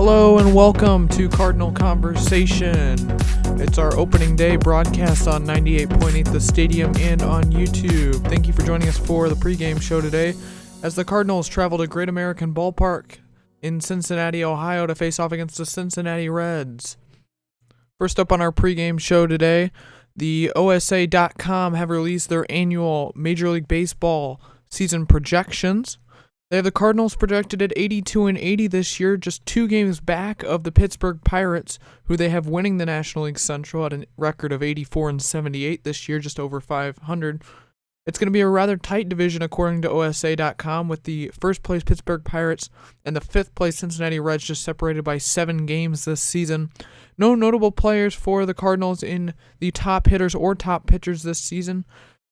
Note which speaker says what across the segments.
Speaker 1: Hello and welcome to Cardinal Conversation. It's our opening day broadcast on 98.8 The Stadium and on YouTube. Thank you for joining us for the pregame show today as the Cardinals travel to Great American Ballpark in Cincinnati, Ohio to face off against the Cincinnati Reds. First up on our pregame show today, the OSA.com have released their annual Major League Baseball season projections. They have the Cardinals projected at 82-80 this year, just 2 games back of the Pittsburgh Pirates, who they have winning the National League Central at a record of 84-78 this year, just over 500. It's going to be a rather tight division according to OSA.com, with the first place Pittsburgh Pirates and the 5th place Cincinnati Reds just separated by 7 games this season. No notable players for the Cardinals in the top hitters or top pitchers this season.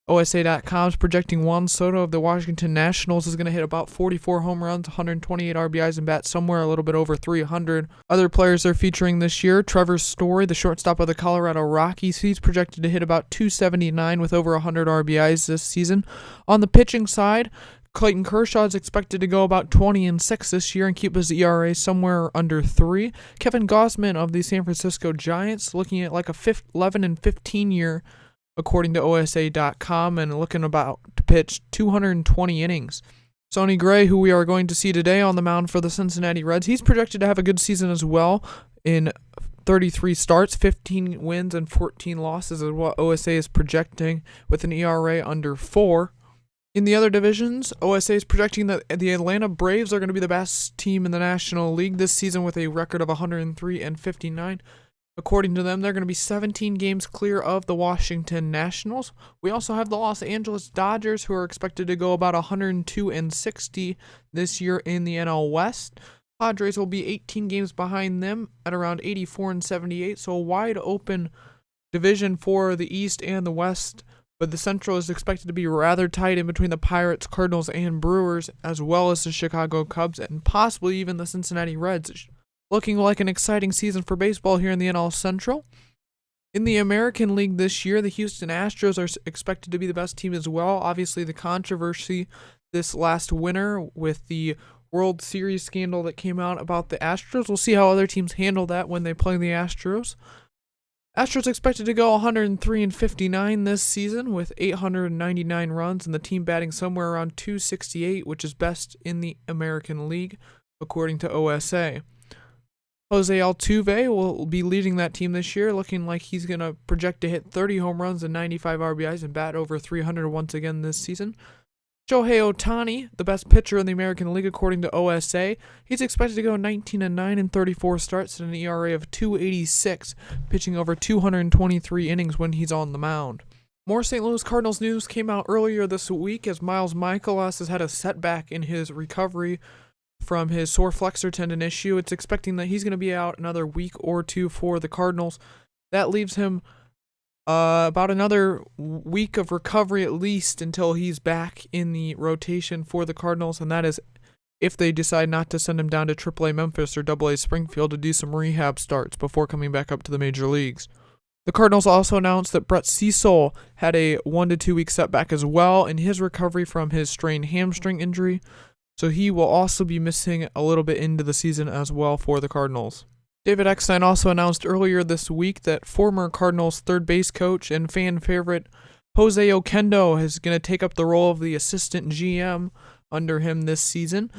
Speaker 1: OSA.com is projecting Juan Soto of the Washington Nationals is going to hit about 44 home runs, 128 RBIs, and bat somewhere a little bit over 300. Other players they're featuring this year, Trevor Story, the shortstop of the Colorado Rockies, he's projected to hit about 279 with over 100 RBIs this season. On the pitching side, Clayton Kershaw is expected to go about 20-6 this year and keep his ERA somewhere under 3. Kevin Gausman of the San Francisco Giants looking at like a 11-15 year according to OSA.com, and looking about to pitch 220 innings. Sonny Gray, who we are going to see today on the mound for the Cincinnati Reds, he's projected to have a good season as well in 33 starts, 15 wins, and 14 losses is what OSA is projecting, with an ERA under 4. In the other divisions, OSA is projecting that the Atlanta Braves are going to be the best team in the National League this season with a record of 103-59. According to them, they're going to be 17 games clear of the Washington Nationals. We also have the Los Angeles Dodgers, who are expected to go about 102-60 this year in the NL West. Padres will be 18 games behind them at around 84-78, so a wide open division for the East and the West. But the Central is expected to be rather tight in between the Pirates, Cardinals, and Brewers, as well as the Chicago Cubs, and possibly even the Cincinnati Reds. Looking like an exciting season for baseball here in the NL Central. In the American League this year, the Houston Astros are expected to be the best team as well. Obviously, the controversy this last winter with the World Series scandal that came out about the Astros. We'll see how other teams handle that when they play the Astros. Astros expected to go 103-59 this season with 899 runs, and the team batting somewhere around 268, which is best in the American League, according to OSA. Jose Altuve will be leading that team this year, looking like he's going to project to hit 30 home runs and 95 RBIs and bat over 300 once again this season. Shohei Ohtani, the best pitcher in the American League according to OSA, he's expected to go 19-9 in 34 starts and an ERA of 2.86, pitching over 223 innings when he's on the mound. More St. Louis Cardinals news came out earlier this week as Miles Mikolas has had a setback in his recovery from his sore flexor tendon issue. It's expecting that he's going to be out another week or 2 for the Cardinals. That leaves him about another week of recovery at least until he's back in the rotation for the Cardinals, and that is if they decide not to send him down to AAA Memphis or AA Springfield to do some rehab starts before coming back up to the major leagues. The Cardinals also announced that Brett Cecil had a 1 to 2 week setback as well in his recovery from his strained hamstring injury. So he will also be missing a little bit into the season as well for the Cardinals. David Eckstein also announced earlier this week that former Cardinals third base coach and fan favorite Jose Oquendo is going to take up the role of the assistant GM under him this season.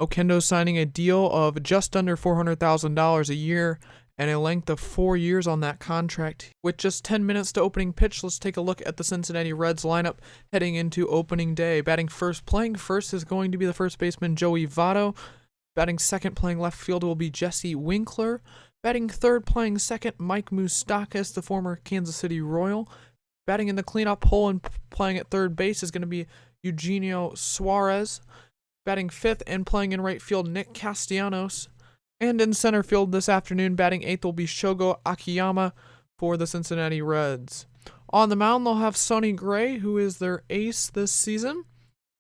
Speaker 1: Oquendo signing a deal of just under $400,000 a year and a length of 4 years on that contract. With just 10 minutes to opening pitch, let's take a look at the Cincinnati Reds lineup heading into opening day. Playing first is going to be the first baseman Joey Votto. Batting second, playing left field, will be Jesse Winkler. Batting third, playing second, Mike Moustakas, the former Kansas City Royal. Batting in the cleanup hole and playing at third base is going to be Eugenio Suarez. Batting fifth and playing in right field, Nick Castellanos. And in center field this afternoon, batting eighth will be Shogo Akiyama for the Cincinnati Reds. On the mound, they'll have Sonny Gray, who is their ace this season.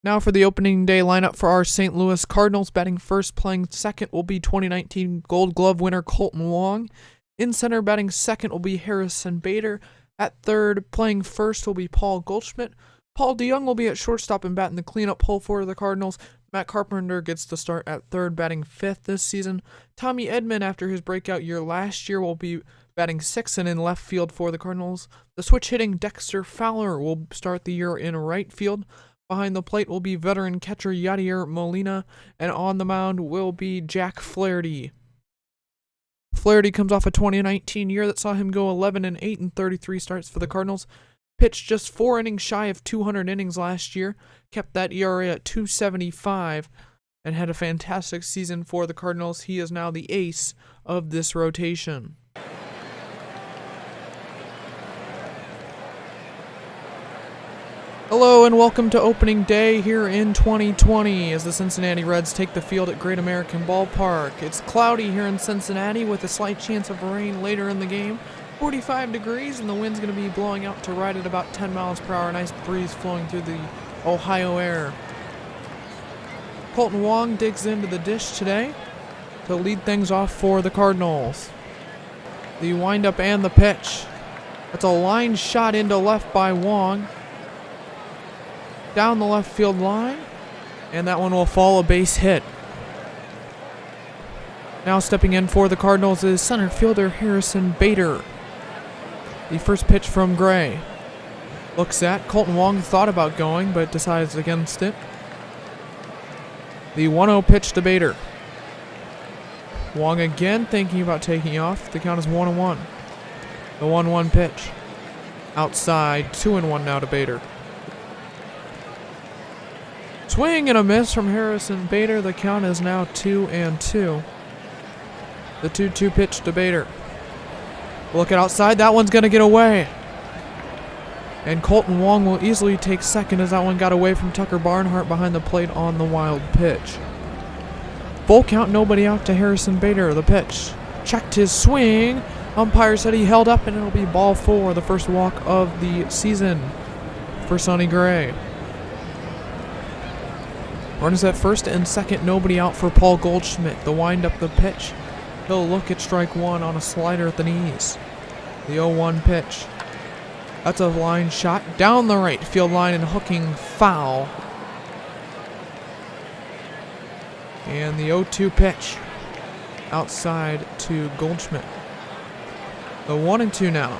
Speaker 1: Now for the opening day lineup for our St. Louis Cardinals. Batting first, playing second will be 2019 Gold Glove winner Colton Wong. In center, batting second will be Harrison Bader. At third, playing first will be Paul Goldschmidt. Paul DeYoung will be at shortstop and bat in the cleanup hole for the Cardinals. Matt Carpenter gets the start at third, batting fifth this season. Tommy Edman, after his breakout year last year, will be batting sixth and in left field for the Cardinals. The switch-hitting Dexter Fowler will start the year in right field. Behind the plate will be veteran catcher Yadier Molina, and on the mound will be Jack Flaherty. Flaherty comes off a 2019 year that saw him go 11-8 in 33 starts for the Cardinals. Pitched just 4 innings shy of 200 innings last year, kept that ERA at 2.75, and had a fantastic season for the Cardinals. He is now the ace of this rotation. Hello and welcome to opening day here in 2020 as the Cincinnati Reds take the field at Great American Ballpark. It's cloudy here in Cincinnati with a slight chance of rain later in the game. 45 degrees and the wind's going to be blowing out to right at about 10 miles per hour. Nice breeze flowing through the Ohio air. Colton Wong digs into the dish today to lead things off for the Cardinals. The windup and the pitch. That's a line shot into left by Wong. Down the left field line, and that one will fall a base hit. Now stepping in for the Cardinals is center fielder Harrison Bader. The first pitch from Gray. Looks at Colton Wong, thought about going, but decides against it. The 1-0 pitch to Bader. Wong again thinking about taking off. The count is 1-1. The 1-1 pitch. Outside, 2-1 now to Bader. Swing and a miss from Harrison Bader. The count is now 2-2. The 2-2 pitch to Bader. Look at outside. That one's going to get away. And Colton Wong will easily take second as that one got away from Tucker Barnhart behind the plate on the wild pitch. Full count, nobody out to Harrison Bader. The pitch. Checked his swing. Umpire said he held up and it'll be ball 4, the first walk of the season for Sonny Gray. Runners at first and second, nobody out for Paul Goldschmidt. The wind up, the pitch. He'll look at strike one on a slider at the knees. The 0-1 pitch. That's a line shot down the right field line and hooking foul. And the 0-2 pitch. Outside to Goldschmidt. The 1-2 now.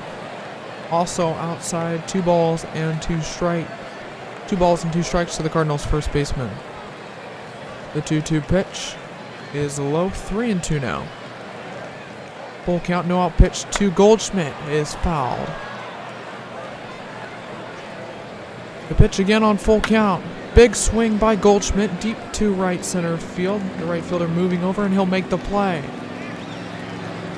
Speaker 1: Also outside, 2 balls and 2 strikes. 2 balls and 2 strikes to the Cardinals' first baseman. The 2-2 pitch is low, 3-2 now. Full count, no out pitch to Goldschmidt is fouled. The pitch again on full count. Big swing by Goldschmidt deep to right center field. The right fielder moving over and he'll make the play.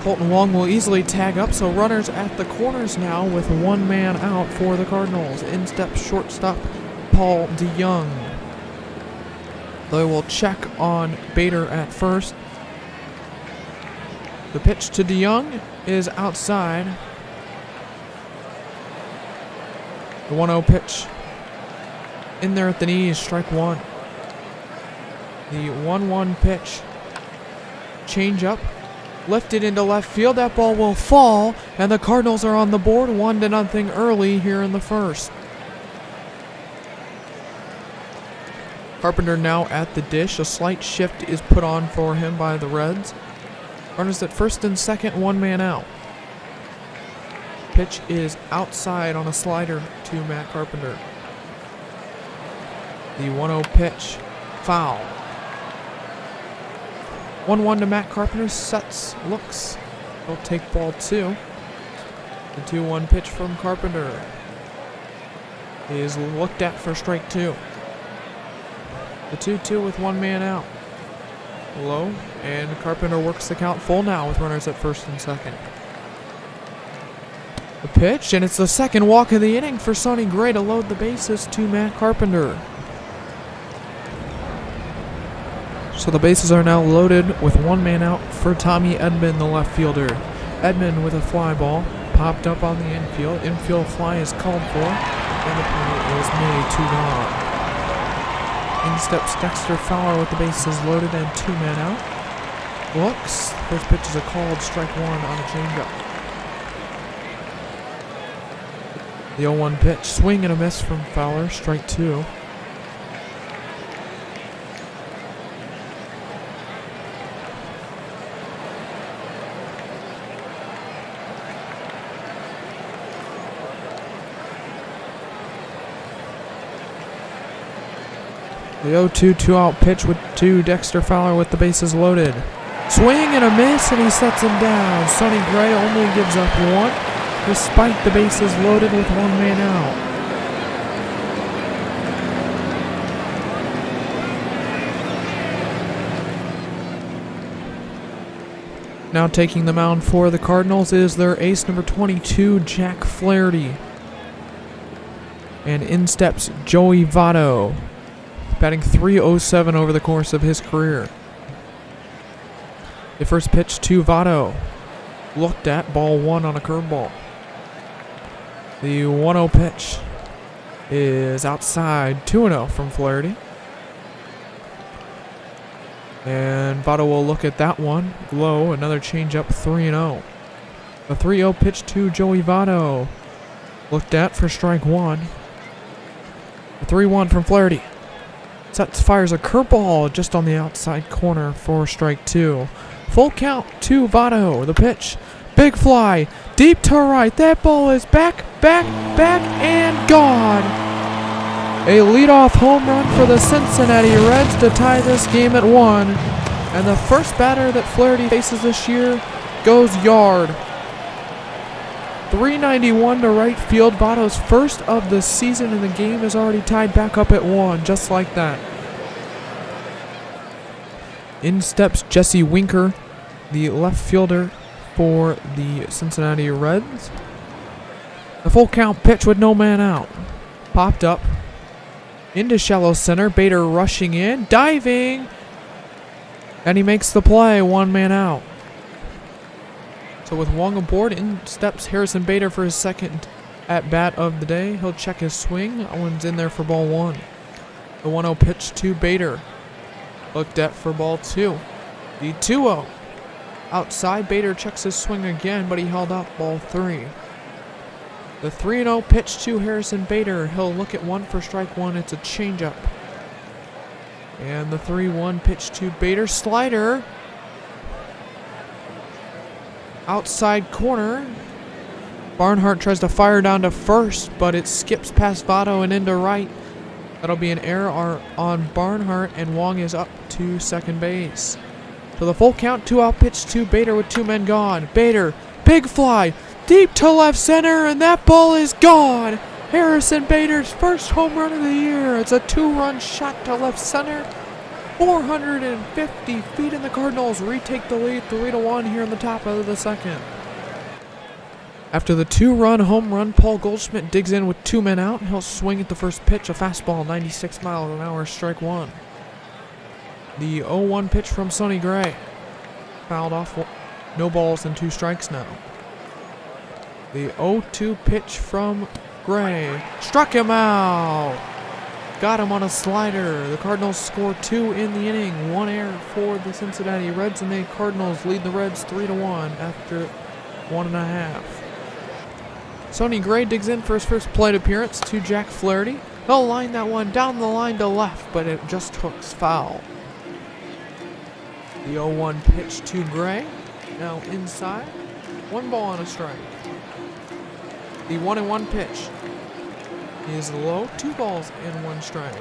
Speaker 1: Colton Wong will easily tag up, so runners at the corners now with 1 man out for the Cardinals. In steps shortstop Paul DeYoung. They will check on Bader at first. The pitch to DeYoung is outside. The 1-0 pitch in there at the knees, strike one. The 1-1 pitch. Change up. Lifted into left field. That ball will fall, and the Cardinals are on the board 1-0 early here in the first. Carpenter now at the dish. A slight shift is put on for him by the Reds. Runners at first and second, 1 man out. Pitch is outside on a slider to Matt Carpenter. The 1-0 pitch, foul. 1-1 to Matt Carpenter, sets, looks. He'll take ball 2. The 2-1 pitch from Carpenter is looked at for strike 2. The 2-2 with 1 man out. Low, and Carpenter works the count full now with runners at first and second. The pitch, and it's the second walk of the inning for Sonny Gray to load the bases to Matt Carpenter. So the bases are now loaded with 1 man out for Tommy Edman, the left fielder. Edman with a fly ball, popped up on the infield. Infield fly is called for, and the play is made to gone. In steps Dexter Fowler with the bases loaded and 2 men out. Looks. First pitch is a called strike 1 on a changeup. The 0-1 pitch, swing and a miss from Fowler, strike 2. The 0-2 two-out pitch to Dexter Fowler with the bases loaded. Swing and a miss, and he sets him down. Sonny Gray only gives up 1, despite the bases loaded with 1 man out. Now taking the mound for the Cardinals is their ace number 22, Jack Flaherty. And in steps Joey Votto, batting .307 over the course of his career. The first pitch to Votto, looked at, ball 1 on a curveball. The 1-0 pitch is outside, 2-0 from Flaherty. And Votto will look at that one, low, another changeup, 3-0. The 3-0 pitch to Joey Votto, looked at for strike 1. The 3-1 from Flaherty. Fires a curveball just on the outside corner for strike 2. Full count to Votto. The pitch. Big fly. Deep to right. That ball is back, and gone. A leadoff home run for the Cincinnati Reds to tie this game at 1. And the first batter that Flaherty faces this year goes yard. 391 to right field. Votto's first of the season, and the game is already tied back up at 1, just like that. In steps Jesse Winker, the left fielder for the Cincinnati Reds. The full count pitch with no man out. Popped up into shallow center. Bader rushing in, diving, and he makes the play. 1 man out. So with Wong aboard, in steps Harrison Bader for his second at-bat of the day. He'll check his swing. That one's in there for ball 1. The 1-0 pitch to Bader, looked at for ball 2. The 2-0. Outside, Bader checks his swing again, but he held up, ball 3. The 3-0 pitch to Harrison Bader. He'll look at 1 for strike 1. It's a changeup. And the 3-1 pitch to Bader. Slider. Outside corner. Barnhart tries to fire down to first, but it skips past Votto and into right. That'll be an error on Barnhart, and Wong is up to second base. So the full count, 2-out pitch to Bader with 2 men gone. Bader, big fly, deep to left center, and that ball is gone. Harrison Bader's first home run of the year. It's a 2-run shot to left center. 450 feet, and the Cardinals retake the lead 3-1 here in the top of the second. After the 2-run home run, Paul Goldschmidt digs in with 2 men out. He'll swing at the first pitch, a fastball, 96 miles an hour, strike 1. The 0-1 pitch from Sonny Gray. Fouled off, no balls and 2 strikes now. The 0-2 pitch from Gray. Struck him out. Got him on a slider. The Cardinals score 2 in the inning. 1 error for the Cincinnati Reds, and the Cardinals lead the Reds 3-1 after 1.5. Sonny Gray digs in for his first plate appearance to Jack Flaherty. He'll line that one down the line to left, but it just hooks foul. The 0-1 pitch to Gray. Now inside. 1 ball and a strike. The 1-1 pitch is low. 2 balls and 1 strike.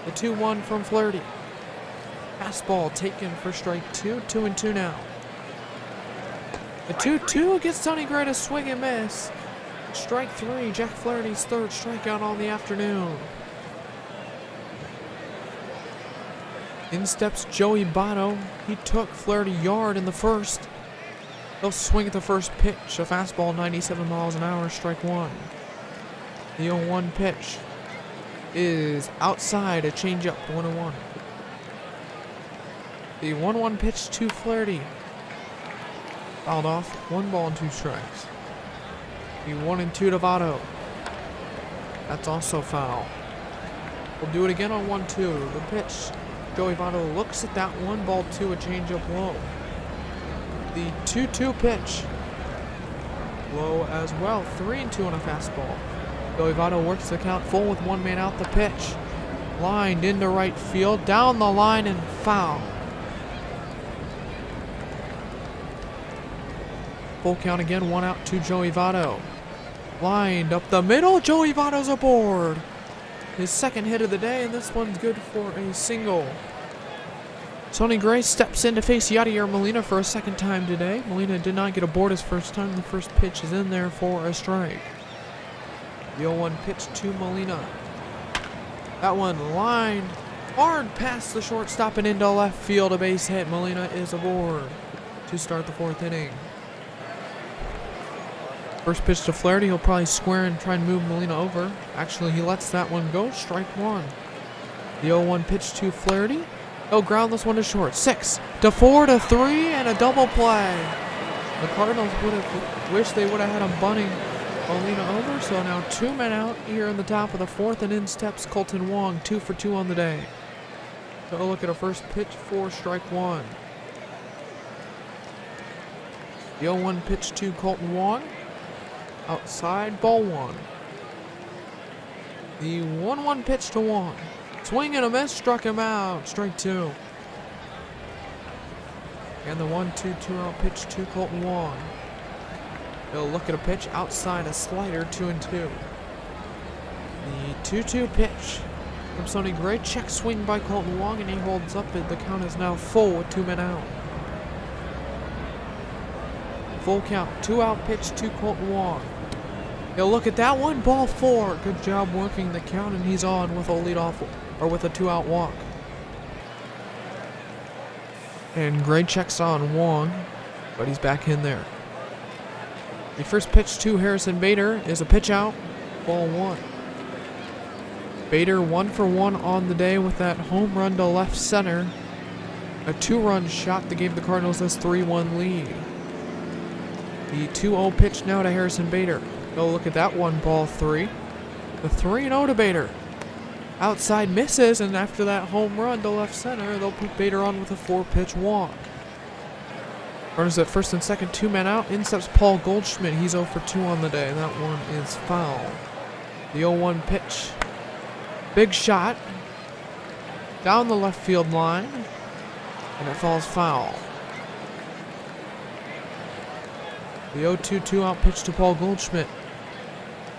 Speaker 1: The 2-1 from Flaherty. Fastball taken for strike 2. 2-2 now. The 2-2 gets Sonny Gray to swing and miss. Strike 3, Jack Flaherty's third strikeout on the afternoon. In steps Joey Votto. He took Flaherty yard in the first. He'll swing at the first pitch, a fastball, 97 miles an hour, strike 1. The 0-1 pitch is outside, a changeup, 1-1. The 1-1 pitch to Flaherty. Fouled off, 1 ball and 2 strikes. The 1-2 to Votto. That's also foul. We'll do it again on 1-2. The pitch, Joey Votto looks at that 1 ball 2, a changeup low. The 2-2 pitch low as well. 3-2 on a fastball. Joey Votto works the count full with one man out. The pitch lined into right field, down the line and foul. Full count again, 1 out to Joey Votto. Lined up the middle, Joey Votto's aboard. His second hit of the day, and this one's good for a single. Sonny Gray steps in to face Yadier Molina for a second time today. Molina did not get aboard his first time. The first pitch is in there for a strike. The 0-1 pitch to Molina. That one lined hard past the shortstop and into left field. A base hit. Molina is aboard to start the 4th inning. First pitch to Flaherty. He'll probably square and try and move Molina over. Actually, he lets that one go. Strike 1. The 0-1 pitch to Flaherty. Oh, groundless one to short. 6-4 to 3 and a double play. The Cardinals would have wished they would have had him bunting Molina over. So now 2 men out here in the top of the 4th, and in steps Colton Wong, 2 for 2 on the day. So a look at a first pitch for strike 1. The 0-1 pitch to Colton Wong. Outside, ball 1. The 1-1 pitch to Wong. Swing and a miss, struck him out. Strike 2. And the 1-2 out pitch to Colton Wong. He'll look at a pitch outside, a slider, 2-2. The 2-2 pitch from Sonny Gray. Check swing by Colton Wong, and he holds up. The count is now full with 2 men out. Full count, 2 out pitch to Colton Wong. He'll look at that one, ball 4. Good job working the count, and he's on with a leadoff or with a 2-out walk. And Gray checks on Wong, but he's back in there. The first pitch to Harrison Bader is a pitch out, ball 1. Bader 1 for 1 on the day with that home run to left center. A 2-run shot that gave the Cardinals this 3-1 lead. The 2-0 pitch now to Harrison Bader. Go look at that one, ball 3. The 3-0 to Bader. Outside misses, and after that home run to left center, they'll put Bader on with a 4-pitch walk. Runners at first and second, 2 men out. In steps Paul Goldschmidt. He's 0 for 2 on the day, and that one is foul. The 0-1 pitch. Big shot. Down the left field line, and it falls foul. The 0-2 out pitch to Paul Goldschmidt.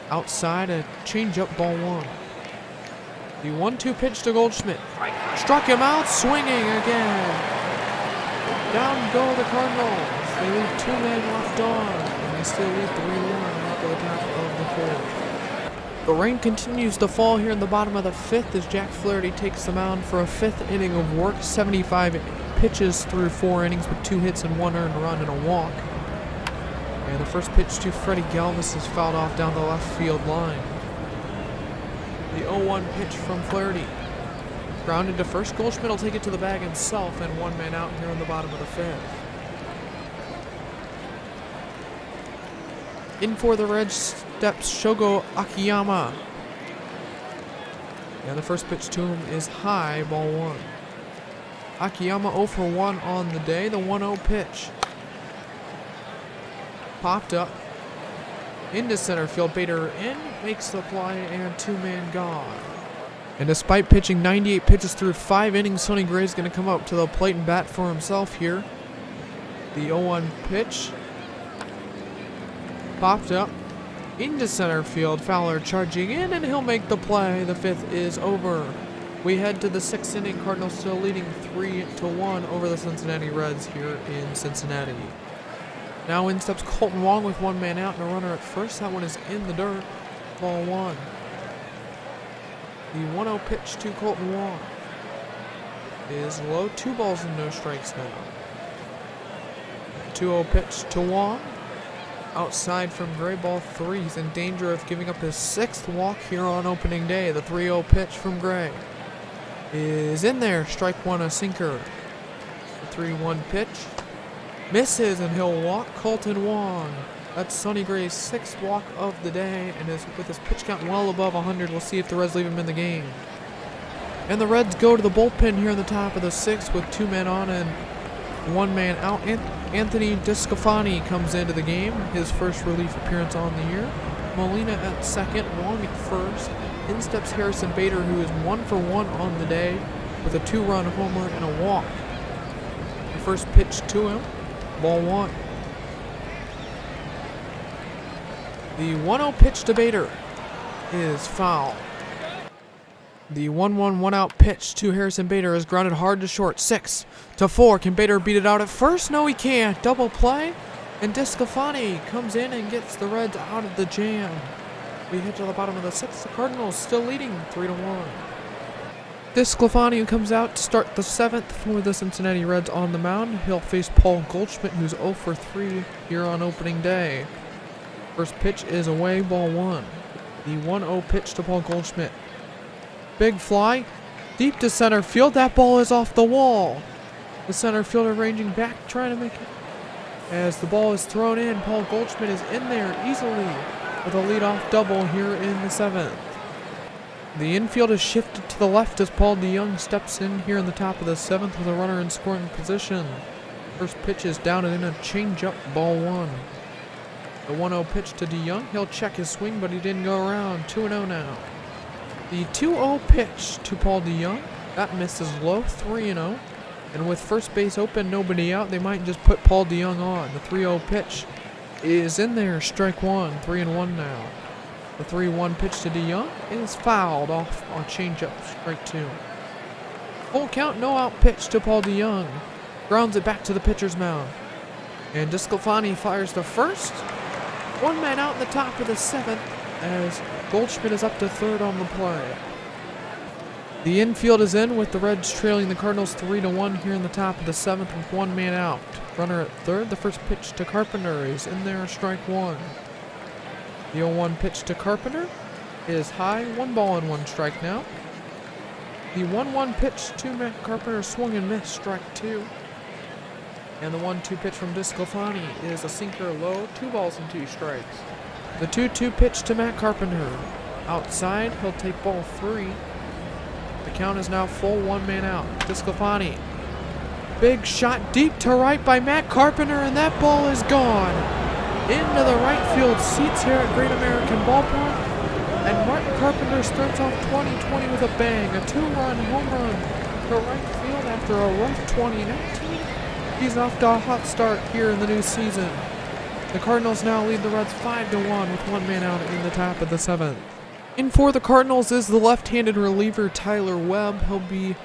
Speaker 1: Outside, a changeup, ball 1. The 1-2 pitch to Goldschmidt. Struck him out, swinging again. Down go the Cardinals. They leave 2 men left on, and they still lead 3-1 after the top of the 4th. The rain continues to fall here in the bottom of the 5th as Jack Flaherty takes the mound for a 5th inning of work. 75 pitches through 4 innings with 2 hits and 1 earned run and a walk. And the first pitch to Freddie Galvis is fouled off down the left field line. The 0-1 pitch from Flaherty. Grounded to first. Goldschmidt will take it to the bag himself, and 1 man out here in the bottom of the 5th. In for the Reds steps Shogo Akiyama. And the first pitch to him is high, ball 1. Akiyama 0 for 1 on the day. The 1-0 pitch. Popped up into center field. Bader in, makes the play, and 2-man gone. And despite pitching 98 pitches through 5 innings, Sonny Gray is going to come up to the plate and bat for himself here. The 0-1 pitch. Popped up into center field. Fowler charging in, and he'll make the play. The 5th is over. We head to the 6th inning. Cardinals still leading 3-1 over the Cincinnati Reds here in Cincinnati. Now in steps Colton Wong with 1 man out and a runner at first. That one is in the dirt. Ball 1. The 1-0 pitch to Colton Wong is low. 2 balls and no strikes now. 2-0 pitch to Wong. Outside from Gray, ball 3. He's in danger of giving up his 6th walk here on opening day. The 3-0 pitch from Gray is in there. Strike 1, a sinker. The 3-1 pitch. Misses, and he'll walk Colton Wong. That's Sonny Gray's 6th walk of the day, and with his pitch count well above 100, we'll see if the Reds leave him in the game. And the Reds go to the bullpen here in the top of the 6th with 2 men on, and one man out. Anthony Discofani comes into the game, his first relief appearance on the year. Molina at second, Wong at first. In steps Harrison Bader, who is 1 for 1 on the day with a 2-run homer and a walk. The first pitch to him, ball 1. The 1-0 pitch to Bader is foul. The 1-1 one-out pitch to Harrison Bader is grounded hard to short. 6-4. Can Bader beat it out at first? No, he can't. Double play. And Discofani comes in and gets the Reds out of the jam. We hit to the bottom of the 6th. The Cardinals still leading 3-1. Discofani comes out to start the 7th for the Cincinnati Reds on the mound. He'll face Paul Goldschmidt, who's 0 for 3 here on opening day. First pitch is away, ball 1. The 1-0 pitch to Paul Goldschmidt. Big fly, deep to center field. That ball is off the wall. The center fielder ranging back, trying to make it. As the ball is thrown in, Paul Goldschmidt is in there easily with a leadoff double here in the 7th. The infield is shifted to the left as Paul DeYoung steps in here in the top of the 7th with a runner in scoring position. First pitch is down and in a changeup, ball 1. The 1-0 pitch to DeYoung. He'll check his swing, but he didn't go around. 2-0 now. The 2-0 pitch to Paul DeYoung. That misses low, 3-0. And with first base open, nobody out, they might just put Paul DeYoung on. The 3-0 pitch is in there, strike 1, 3-1 now. The 3-1 pitch to DeYoung is fouled off on changeup, strike 2. Full count, no out pitch to Paul DeYoung. Grounds it back to the pitcher's mound. And Discofani fires the first. One man out in the top of the 7th as Goldschmidt is up to third on the play. The infield is in with the Reds trailing the Cardinals 3-1 here in the top of the 7th with one man out. Runner at third. The first pitch to Carpenter is in there, strike 1. The 0-1 pitch to Carpenter is high, 1 ball and 1 strike now. The 1-1 pitch to Matt Carpenter swung and missed, strike 2. And the 1-2 pitch from Discofani is a sinker low, 2 balls and 2 strikes. The 2-2 pitch to Matt Carpenter. Outside, he'll take ball 3. The count is now full, 1 man out. Discofani. Big shot deep to right by Matt Carpenter, and that ball is gone. Into the right field seats here at Great American Ballpark. And Martin Carpenter starts off 2020 with a bang. A 2-run home run to right field after a rough 2019. He's off to a hot start here in the new season. The Cardinals now lead the Reds 5-1 with 1 man out in the top of the 7th. In for the Cardinals is the left-handed reliever Tyler Webb. He'll be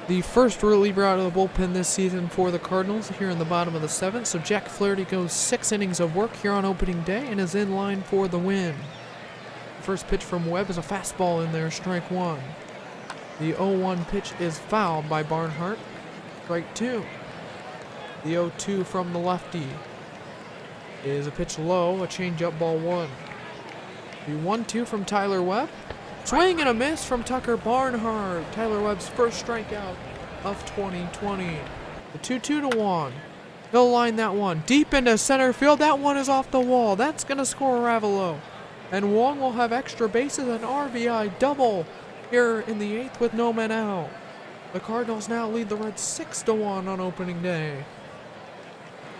Speaker 1: the first reliever out of the bullpen this season for the Cardinals here in the bottom of the 7th. So Jack Flaherty goes 6 innings of work here on opening day and is in line for the win. The first pitch from Webb is a fastball in there, strike 1. The 0-1 pitch is fouled by Barnhart, strike 2. The 0-2 from the lefty is a pitch low, a changeup, ball 1. The 1-2 from Tyler Webb. Swing and a miss from Tucker Barnhart. Tyler Webb's first strikeout of 2020. The 2-2 to Wong. He'll line that one deep into center field. That one is off the wall. That's going to score Ravelo. And Wong will have extra bases, an RBI double here in the 8th with no men out. The Cardinals now lead the Reds 6-1 on opening day.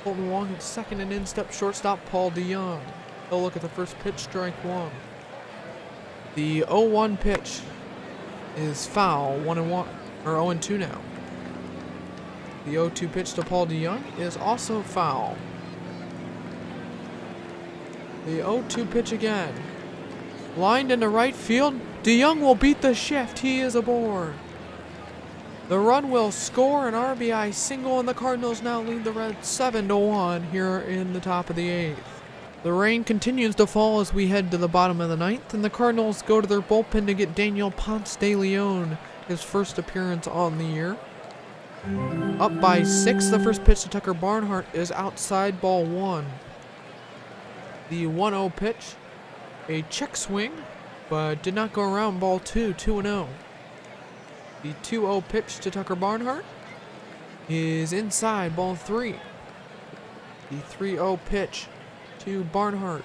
Speaker 1: Colton Wong at second and in-step shortstop Paul DeYoung. They'll look at the first pitch, strike 1. The 0-1 pitch is foul, 1-1, or 0-2 now. The 0-2 pitch to Paul DeYoung is also foul. The 0-2 pitch again. Lined into right field. DeYoung will beat the shift. He is aboard. The run will score an RBI single, and the Cardinals now lead the Reds 7-1 here in the top of the 8th. The rain continues to fall as we head to the bottom of the 9th, and the Cardinals go to their bullpen to get Daniel Ponce de Leon, his first appearance on the year. Up by 6, the first pitch to Tucker Barnhart is outside, ball 1. The 1-0 pitch, a check swing, but did not go around, ball 2, 2-0. The 2-0 pitch to Tucker Barnhart is inside, ball 3. The 3-0 pitch to Barnhart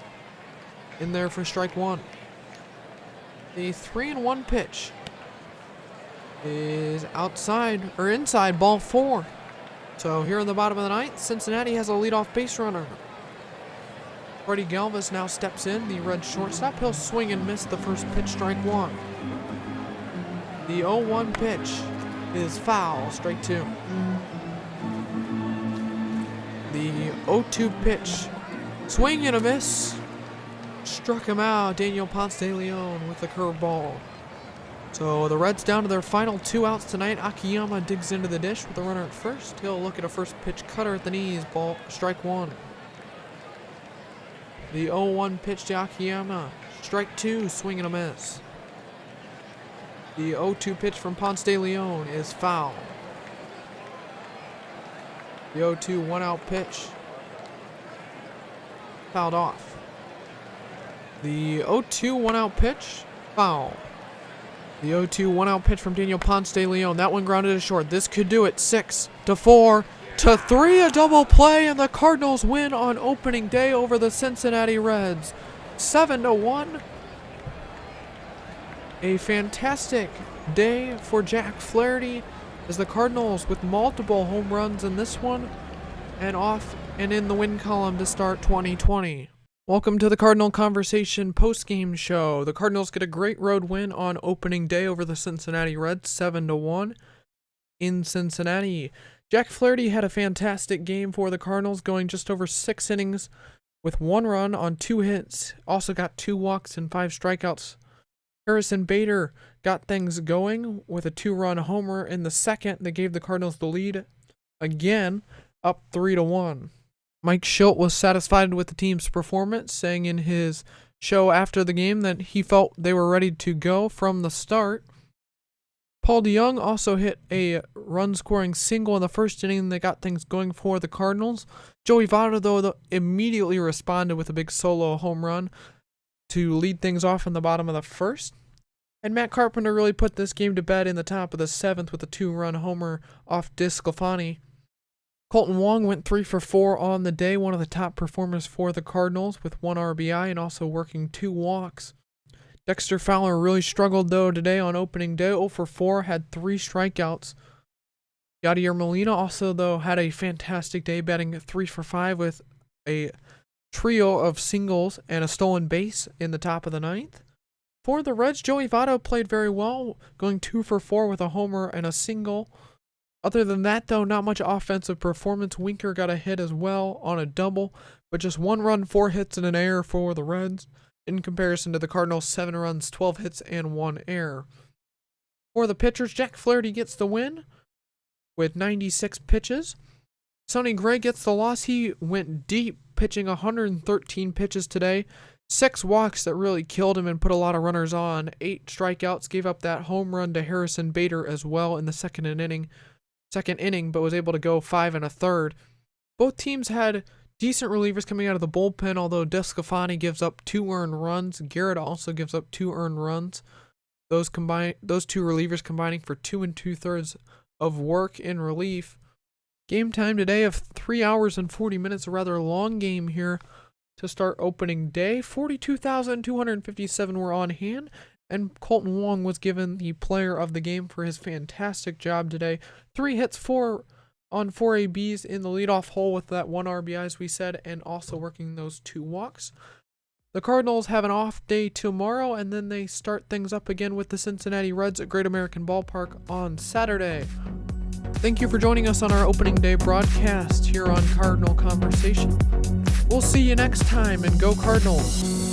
Speaker 1: in there for strike 1. The 3-1 pitch is outside or inside, ball 4. So here in the bottom of the ninth, Cincinnati has a leadoff base runner. Freddie Galvis now steps in, the Red shortstop. He'll swing and miss the first pitch, strike one. The 0-1 pitch is foul, strike two. The 0-2 pitch, swing and a miss. Struck him out, Daniel Ponce de Leon with a curveball. So the Reds down to their final 2 outs tonight. Akiyama digs into the dish with a runner at first. He'll look at a first pitch cutter at the knees, ball, strike one. The 0-1 pitch to Akiyama, strike two, swing and a miss. The 0-2 pitch from Ponce de Leon is foul. The 0-2 one-out pitch, fouled off. The 0-2 one-out pitch, foul. The 0-2 one-out pitch from Daniel Ponce de Leon. That one grounded to short. This could do it. 6-4 to 3. A double play, and the Cardinals win on opening day over the Cincinnati Reds. 7-1. A fantastic day for Jack Flaherty as the Cardinals with multiple home runs in this one and off and in the win column to start 2020. Welcome to the Cardinal Conversation post-game show. The Cardinals get a great road win on opening day over the Cincinnati Reds, 7-1 in Cincinnati. Jack Flaherty had a fantastic game for the Cardinals, going just over 6 innings with 1 run on 2 hits. Also got 2 walks and 5 strikeouts. Harrison Bader got things going with a 2-run homer in the second that gave the Cardinals the lead again, up 3-1. Mike Schilt was satisfied with the team's performance, saying in his show after the game that he felt they were ready to go from the start. Paul DeJong also hit a run-scoring single in the first inning that got things going for the Cardinals. Joey Votto, though, immediately responded with a big solo home run to lead things off in the bottom of the first. And Matt Carpenter really put this game to bed in the top of the 7th with a 2-run homer off DeSclafani. Colton Wong went 3 for 4 on the day, one of the top performers for the Cardinals with 1 RBI and also working 2 walks. Dexter Fowler really struggled though today on opening day, 0 for 4, had 3 strikeouts. Yadier Molina also though had a fantastic day, batting 3 for 5 with a trio of singles and a stolen base in the top of the 9th. For the Reds, Joey Votto played very well, going 2 for 4 with a homer and a single. Other than that, though, not much offensive performance. Winker got a hit as well on a double, but just 1 run, 4 hits, and an error for the Reds, in comparison to the Cardinals' 7 runs, 12 hits, and 1 error. For the pitchers, Jack Flaherty gets the win with 96 pitches. Sonny Gray gets the loss. He went deep, pitching 113 pitches today. 6 walks that really killed him and put a lot of runners on. 8 strikeouts, gave up that home run to Harrison Bader as well in the second inning, but was able to go 5 1/3. Both teams had decent relievers coming out of the bullpen, although DeSclafani gives up 2 earned runs. Garrett also gives up 2 earned runs. Those 2 relievers combining for 2 2/3 of work in relief. Game time today of 3 hours and 40 minutes, a rather long game here to start opening day. 42,257 were on hand. And Colton Wong was given the player of the game for his fantastic job today. 3 hits, 4 on 4 ABs in the leadoff hole with that 1 RBI, as we said, and also working those 2 walks. The Cardinals have an off day tomorrow, and then they start things up again with the Cincinnati Reds at Great American Ballpark on Saturday. Thank you for joining us on our opening day broadcast here on Cardinal Conversation. We'll see you next time, and go Cardinals!